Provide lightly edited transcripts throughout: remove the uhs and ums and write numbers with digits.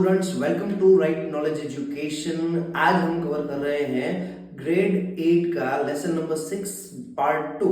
Students, welcome to Right Knowledge Education. आज हम cover कर रहे हैं ग्रेड 8 का lesson number 6 part 2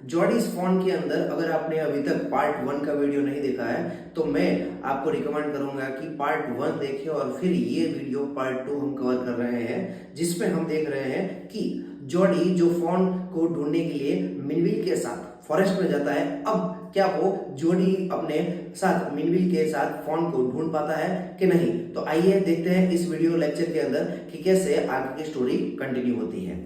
Jody's fawn के अंदर। अगर आपने अभी तक पार्ट 1 का वीडियो नहीं देखा है तो मैं आपको रिकमेंड करूंगा कि पार्ट 1 देखिए और फिर ये वीडियो पार्ट 2 हम कवर कर रहे हैं, जिसमें हम देख रहे हैं कि जॉडी जो फॉन्ट को ढूंढने के लिए मिनविल के साथ फॉरेस्ट में जाता है। अब क्या वो जॉडी अपने साथ मिनविल के साथ फॉन्ट को ढूंढ पाता है कि नहीं? तो आइए देखते हैं इस वीडियो लेक्चर के अंदर कि कैसे आगे की स्टोरी कंटिन्यू होती है।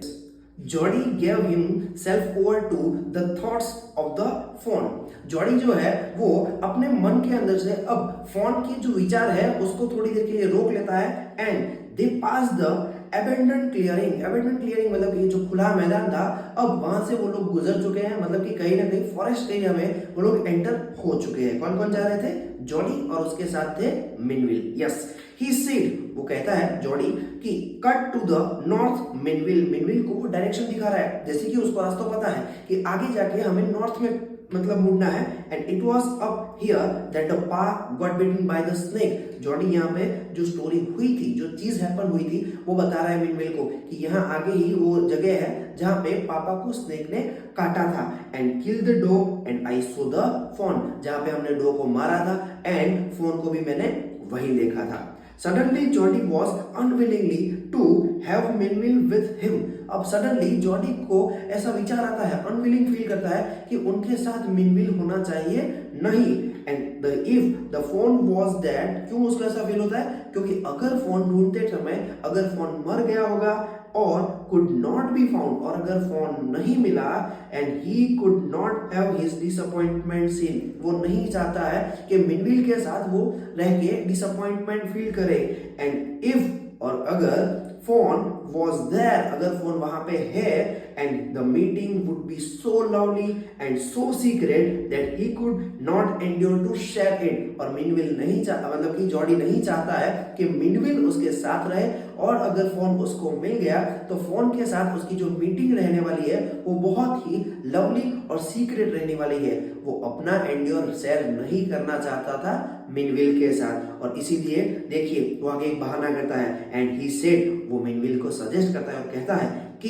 Jordi gave himself over to the thoughts of the phone। Jordi जो है वो अपने मन के अंदर से अब फोन के जो विचार है उसको थोड़ी देर के लिए रोक लेता है and they pass the abandon clearing. Abandon clearing मतलब ये जो खुला मैदान था, अब वहां से वो लोग गुजर चुके हैं, मतलब कि कहीं ना कहीं फॉरेस्ट एरिया में वो लोग एंटर हो चुके हैं। कौन कौन जा रहे थे? जॉडी और उसके साथ थे मिनविल। यस, ही सेड, वो कहता है जॉडी कि कट टू द नॉर्थ मिनविल। मिनविल को वो डायरेक्शन दिखा रहा है, जैसे कि उसको रास्ता पता है कि आगे जाके हमें नॉर्थ में मतलब मुड़ना है। And it was up here that the pa got bitten by the snake. Jody यहाँ पे जो स्टोरी हुई थी, जो चीज हैपन हुई थी, वो बता रहा है मिनविल को कि यहाँ आगे ही वो जगह है जहाँ पे पापा को स्नेक ने काटा था। And kill the dog and I so the phone, जहाँ पे हमने डॉग को मारा था एंड फोन को भी मैंने वहीं देखा था। Suddenly Jody was unwillingly to have Minville with him। अब suddenly जॉडी को ऐसा विचार आता है, अनविलिंग फील करता है कि उनके साथ मिनविल होना चाहिए नहीं। And if the phone was dead, क्यों उसको ऐसा फील होता है? क्योंकि अगर फोन ढूंढते समय अगर फोन मर गया होगा और कुड नॉट बी फाउंड, और अगर फोन नहीं मिला and he could not have his disappointment seen, वो नहीं चाहता है कि मिनविल के साथ वो रह के डिसअपॉइंटमेंट फील करे। एंड इफ, और अगर फोन वॉज देयर, अगर फोन वहां पे है, and the meeting would be so lovely and so secret that he could not endure to share it. और मिनविल नहीं चाहता, मतलब कि जॉडी नहीं चाहता है कि मिनविल उसके साथ रहे, और अगर फोन उसको मिल गया तो फोन के साथ उसकी जो मीटिंग रहने वाली है वो बहुत ही लवली और सीक्रेट रहने वाली है। वो अपना एंड्योर शेयर नहीं करना चाहता था मिनविल के साथ, और इसीलिए देखिए वो आगे एक बहाना करता है। एंड ही सेड, वो मिनविल को सजेस्ट करता है और कहता है कि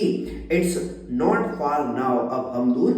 इट्स नॉट फार नाउ, अब हम दूर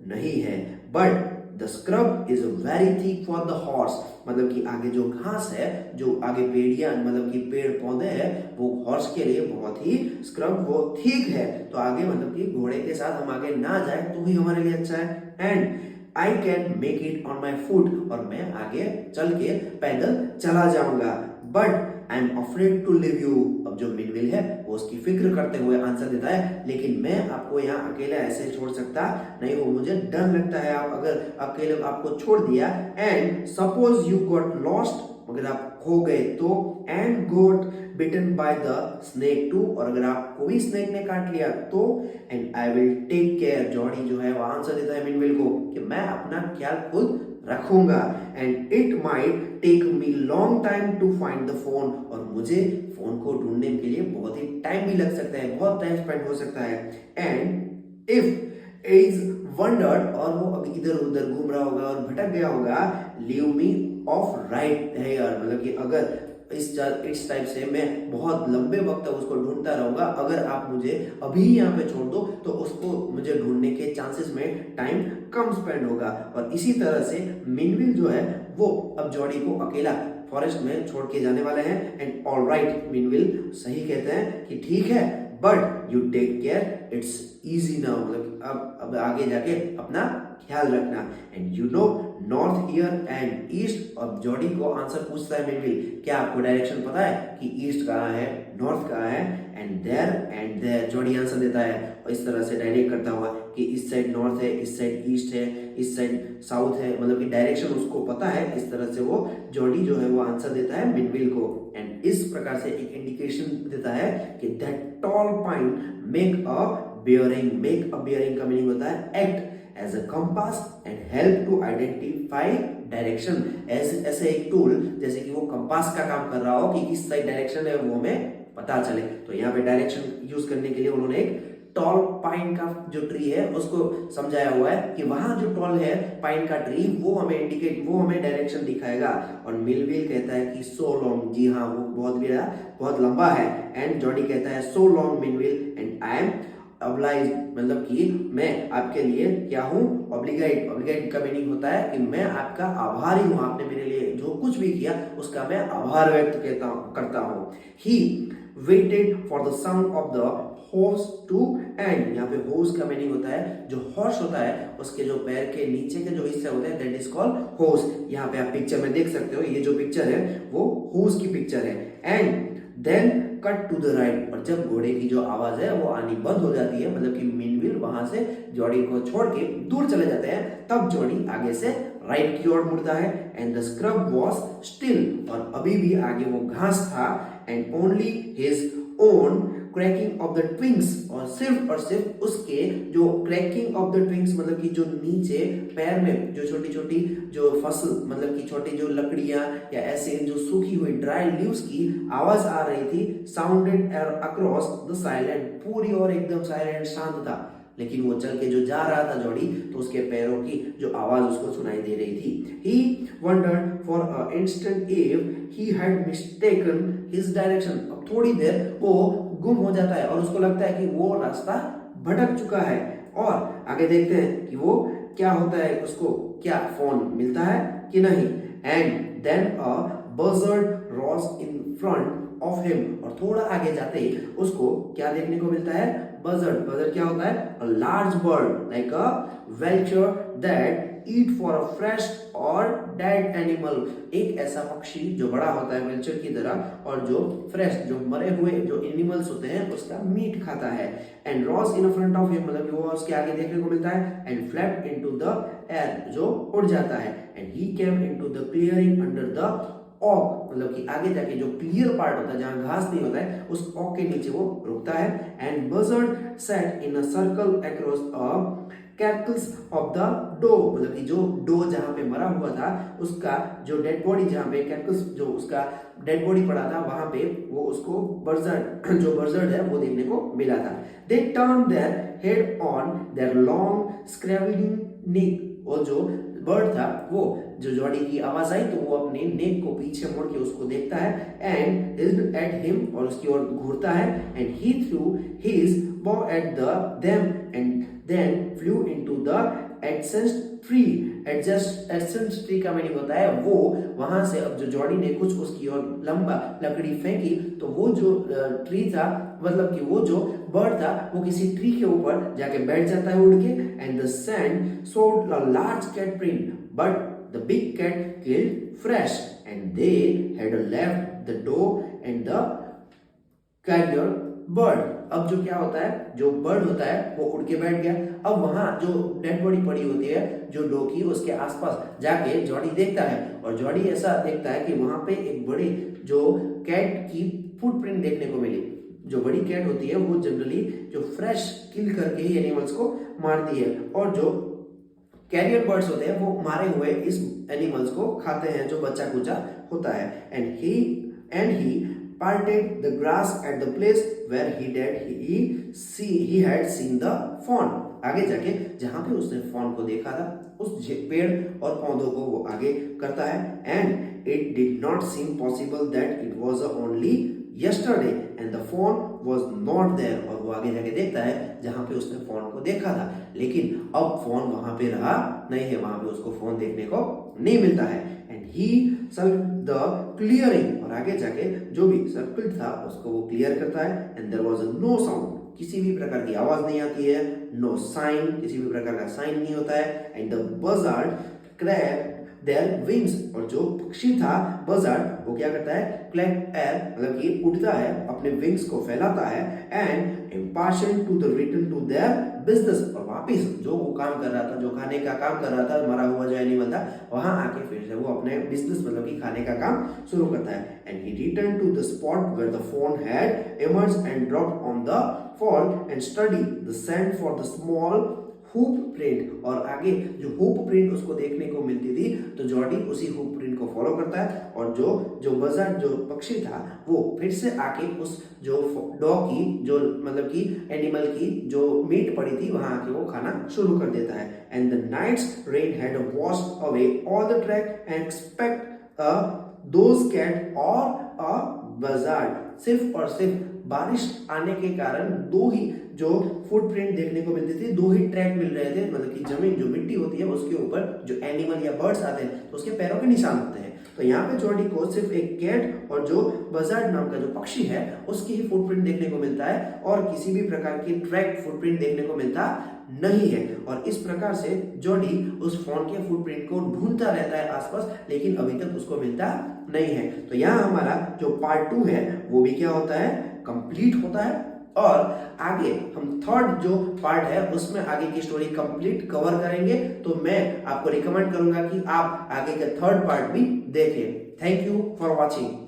नहीं है, but the scrub is very thick for the horse, मतलब कि आगे जो घास है, जो आगे पेड़ियां मतलब कि पेड़ पौधे हैं, वो हॉर्स के लिए बहुत ही स्क्रब वो ठीक है। तो आगे मतलब कि घोड़े के साथ हम आगे ना जाए तो ही हमारे लिए अच्छा है। And I can make it on my foot, और मैं आगे चल के पैदल चला जाऊंगा, but I am afraid to leave you. अब जो मिनविल है वो उसकी फिक्र करते हुए आंसर देता है, लेकिन मैं आपको यहाँ अकेले ऐसे छोड़ सकता नहीं हूँ, मुझे डर लगता है आप अगर अकेले आपको छोड़ दिया। And suppose you got lost, अगर आप खो गए तो, and got bitten by the snake too, और अगर आपको भी स्नेक ने काट लिया तो, and I will take care. Jody जो है वो आंसर देता है मिनविल को कि मैं अपना ख्याल खुद रखूंगा। And it might take me long time to find the fawn, और मुझे फोन को ढूंढने के लिए बहुत ही टाइम भी लग सकता है, बहुत टाइम स्पेंड हो सकता है। एंड इफ इज वंडर्ड, और वो अभी इधर उधर घूम रहा होगा और भटक गया होगा, leave me of right here, मतलब कि अगर इस टाइप से मैं बहुत लंबे वक्त तक उसको ढूंढता रहूंगा, अगर आप मुझे अभी यहाँ पे छोड़ दो तो उसको मुझे ढूंढने के चांसेस में टाइम कम स्पेंड होगा। और इसी तरह से मिनविल जो है वो अब जॉडी को अकेला फॉरेस्ट में छोड़ के जाने वाले हैं। एंड ऑल राइट, मिनविल सही कहते हैं कि ठीक है, but you take care, it's easy now, मतलब अब आगे जाके अपना ख्याल रखना। And you know north here and east. अब जॉडी को आंसर पूछता है मिनविल, क्या आपको डायरेक्शन पता है कि ईस्ट कहाँ है, नॉर्थ कहाँ है? एंड देयर जॉडी आंसर देता है, और इस तरह से डायरेक्ट करता हुआ कि इस साइड नॉर्थ है, इस साइड ईस्ट है, इस साइड साउथ है, मतलब कि डायरेक्शन उसको पता है। इस तरह से वो जॉडी जो है वो आंसर देता है मिनविल को। एंड इस प्रकार से एक इंडिकेशन देता है कि that toll pine make a bearing. Make a bearing का मीनिंग होता है act as a compass and help to identify direction। ऐसे एक टूल जैसे कि वो कंपास का काम कर रहा हो कि किस साइड डायरेक्शन है वो हमें पता चले। तो यहाँ पे डायरेक्शन यूज करने के लिए उन्होंने एक टॉल पाइन का जो ट्री है उसको समझाया हुआ है कि वहां जो टॉल है पाइन का ट्री वो हमें डायरेक्शन दिखाएगा। और मिलविल कहता है कि सो लॉन्ग, जी हाँ वो बहुत लंबा है। एंड जॉडी कहता है so long Millwheel and I am obliged, मतलब कि मैं आपके लिए क्या हूँ, ऑब्लिगेट का मीनिंग होता है कि मैं आपका आभारी हूँ, आपने मेरे लिए जो कुछ भी किया उसका मैं आभार व्यक्त करता हूँ। He waited for the sound of the horse to end, यहाँ पे हॉर्स का मीनिंग होता है जो हॉर्स होता है उसके जो पैर के नीचे के जो हिस्से होते हैं दैट इज कॉल्ड हॉर्स। यहाँ पे आप पिक्चर में देख सकते हो, ये जो पिक्चर है वो हॉर्स की पिक्चर है। And then cut to the right, और जब घोड़े की जो आवाज है वो आनी बंद हो जाती है, मतलब कि मिनविल वहां से जॉडी को छोड़ के दूर चले जाते हैं, तब जॉडी आगे से राइट की ओर मुड़ता है। And the scrub was still, और अभी भी आगे वो घास था। And only his own cracking of the twigs, और सिर्फ उसके जो क्रैकिंग ऑफ द ट्विंग्स मतलब कि जो नीचे पैर में जो छोटी छोटी जो फसल मतलब कि छोटी जो लकड़ियां या ऐसे जो सूखी हुई ड्राई लीव्स की आवाज आ रही थी, साउंडेड अक्रॉस द साइलेंट, पूरी और एकदम साइलेंट शांत था। लेकिन वो चल के जो जा रहा था जॉडी, तो उसके पैरों की जो आवाज उसको सुनाई दे रही थी। He wondered for an instant if he had mistaken his direction, अब थोड़ी देर वो गुम हो जाता है और उसको लगता है कि वो रास्ता भटक चुका है। और आगे देखते हैं कि वो क्या होता है, उसको क्या फोन मिलता है कि नहीं। And then a buzzard rose in front of him, और थोड़ा आगे जाते ही उसको क्या देखने को मिलता है, बजर्ड क्या होता है, a large bird like a vulture that eat for a fresh or dead animal, एक ऐसा पक्षी जो बड़ा होता है वेल्चर की तरह और जो फ्रेश जो मरे हुए जो एनिमल्स होते हैं उसका मीट खाता है। And Ross in front of him, मतलब वो उसके आगे देखने को मिलता है। And flapped into the air, जो उड़ जाता है। And he came into the clearing under the ऑक, मतलब कि आगे जाके जो क्लियर पार्ट होता है जहां घास नहीं होता है उस ऑक के नीचे वो रुकता है। And buzzard set in a circle across a cackles of the doe, मतलब कि जो डो जहां पे मरा हुआ था उसका जो डेड बॉडी जहां पे कैकल्स जो उसका डेड बॉडी पड़ा था वहां पे वो उसको बर्जर्ड है वो देखने को मिला था। They turn their head on their long scrawling neck, और जो बर्ड था वो जो जॉडी की आवाज आई तो वो अपने नेक को पीछे मोड़ के उसको देखता है। एंड हिज्ड एट हिम, और उसकी ओर घूरता है। And he threw his bough at them and then flew into the adjacent tree. Adjacent tree का मीनिंग होता है वो वहां से, अब जो जॉडी ने कुछ उसकी ओर लंबा लकड़ी फेंकी तो वो जो ट्री था मतलब कि वो जो बर्ड था वो किसी ट्री के ऊपर जाके बैठ जाता है उड़ के। And the sand showed a large cat print but the big cat killed fresh, and they had left the doe and the carrier bird। अब जो क्या होता है, जो बर्ड होता है वो उड़ के बैठ गया। अब वहां जो डेड बॉडी पड़ी होती है जो डो की, उसके आसपास जाके जॉडी देखता है और जॉडी ऐसा देखता है कि वहां पे एक बड़ी जो कैट की फुटप्रिंट देखने को मिली। जो बड़ी कैट होती है वो जनरली जो फ्रेश किल करके ही एनिमल्स को मारती है, और जो कैरियर बर्ड्स होते हैं वो मारे हुए इस एनिमल्स को खाते हैं जो बच्चा कुचा होता है। And he parted the grass at the place where he had seen the fawn, आगे जाके जहां पे उसने फॉन को देखा था उस पेड़ और पौधों को वो आगे करता है। And it did not seem possible that it was only yesterday and the phone was not there, और वो आगे जाके देखता है जहां पे उसने फोन को देखा था, लेकिन अब फोन वहां पे रहा नहीं है, वहां पे उसको फोन देखने को नहीं मिलता है। And he circled the clearing, और आगे जाके जो भी सर्कल था उसको वो क्लियर करता है। And there was no sound, किसी भी प्रकार की आवाज नहीं आती है। नो साइन, किसी भी प्रकार का साइन नहीं होता है। And the buzzard clapped their wings, और जो पक्षी था बजर्ड वो क्या करता है, क्लैप एयर मतलब कि उड़ता है, अपने विंग्स को फैलाता है। एंड इम्पार्शन to the return to their business, और वापिस जो वो काम कर रहा था, जो खाने का काम कर रहा था, मरा हुआ जो एनिमल था वहां आके फिर से वो अपने बिजनेस मतलब कि खाने का काम शुरू करता है। And he return to the spot where the fawn had emerged and dropped on the fall and study the sand for the small hoof print, और आगे जो हुप प्रिंट उसको देखने को मिलती थी तो जॉडी उसी हुप प्रिंट को फॉलो करता है, और जो बज़ार्ड जो पक्षी था वो फिर से आके उस जो डॉग की जो मतलब कि एनिमल की जो मीट पड़ी थी वहां आके वो खाना शुरू कर देता है। And the night's rain had washed away all the track and expect those cat और अ बज़ार्ड। सिर्फ और सिर्फ बारिश आने के कारण दो ही जो फुटप्रिंट देखने को मिलती थी, दो ही ट्रैक मिल रहे थे, मतलब कि जमीन जो मिट्टी होती है उसके ऊपर जो एनिमल या बर्ड्स आते हैं तो उसके पैरों के निशान होते हैं। तो यहाँ पे जॉडी को सिर्फ एक कैट और जो बज़ार्ड नाम का जो पक्षी है उसकी ही फुटप्रिंट देखने को मिलता है, और किसी भी प्रकार की ट्रैक फुटप्रिंट देखने को मिलता नहीं है। और इस प्रकार से जॉडी उस फॉन के फुटप्रिंट को ढूंढता रहता है आसपास, लेकिन अभी तक उसको मिलता नहीं है। तो यहाँ हमारा जो पार्ट 2 है वो भी क्या होता है, कंप्लीट होता है। और आगे हम थर्ड जो पार्ट है उसमें आगे की स्टोरी कंप्लीट कवर करेंगे, तो मैं आपको रिकमेंड करूंगा कि आप आगे का थर्ड पार्ट भी देखें। Thank you for watching.